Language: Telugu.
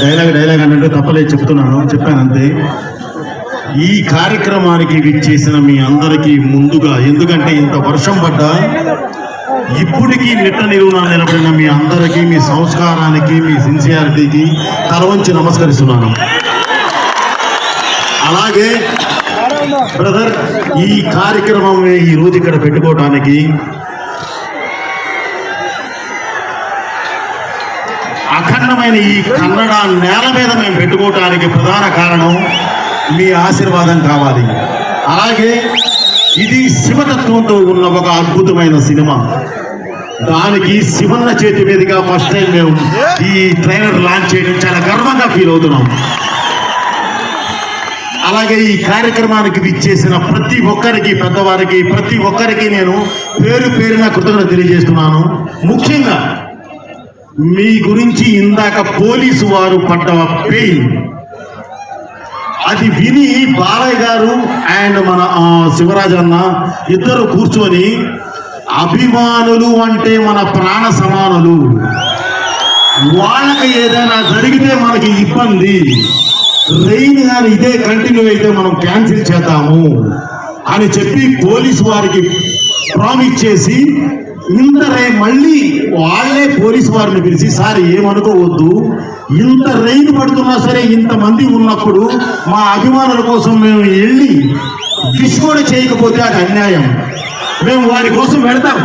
డైలాగ్ అన్నట్టు తప్పలేదు చెప్పాను అంతే. ఈ కార్యక్రమానికి విచ్చేసిన మీ అందరికీ ముందుగా, ఎందుకంటే ఇంత వర్షం పడ్డా ఇప్పటికీ నిట్ట నిలువునా నిలబడిన మీ అందరికీ, మీ సంస్కారానికి, మీ సిన్సియారిటీకి తల వంచి నమస్కరిస్తున్నాను. అలాగే బ్రదర్, ఈ కార్యక్రమం ఈ రోజు ఇక్కడ పెట్టుకోవడానికి అఖండమైన ఈ కన్నడ నేల మీద మేము పెట్టుకోవటానికి ప్రధాన కారణం మీ ఆశీర్వాదం కావాలి. అలాగే ఇది శివతత్వంతో ఉన్న ఒక అద్భుతమైన సినిమా. దానికి శివన్న చేతి మీదుగా ఫస్ట్ టైం మేము ఈ ట్రైలర్ లాంచ్ చేయడం చాలా గర్వంగా ఫీల్ అవుతున్నాం. అలాగే ఈ కార్యక్రమానికి విచ్చేసిన ప్రతి ఒక్కరికి, పెద్దవారికి, ప్రతి ఒక్కరికి నేను పేరున కృతజ్ఞత తెలియజేస్తున్నాను. ముఖ్యంగా మీ గురించి ఇందాక పోలీసు వారు పడ్డ పెయిన్ అది విని బాలయ్య గారు అండ్ మన శివరాజ్ అన్న ఇద్దరు కూర్చొని, అభిమానులు అంటే మన ప్రాణ సమానులు, వాళ్ళకి ఏదైనా జరిగితే మనకి ఇబ్బంది, రెయిన్ కానీ ఇదే కంటిన్యూ అయితే మనం క్యాన్సిల్ చేద్దాము అని చెప్పి పోలీసు వారికి ప్రామిస్ చేసి, మళ్ళీ వాళ్ళే పోలీసు వారిని పిలిచి, సార్ ఏమనుకోవద్దు, ఇంత రెయిన్ పడుతున్నా సరే ఇంతమంది ఉన్నప్పుడు మా అభిమానుల కోసం మేము వెళ్ళి విష్ కూడా చేయకపోతే అది అన్యాయం, మేము వారి కోసం వెళతాం.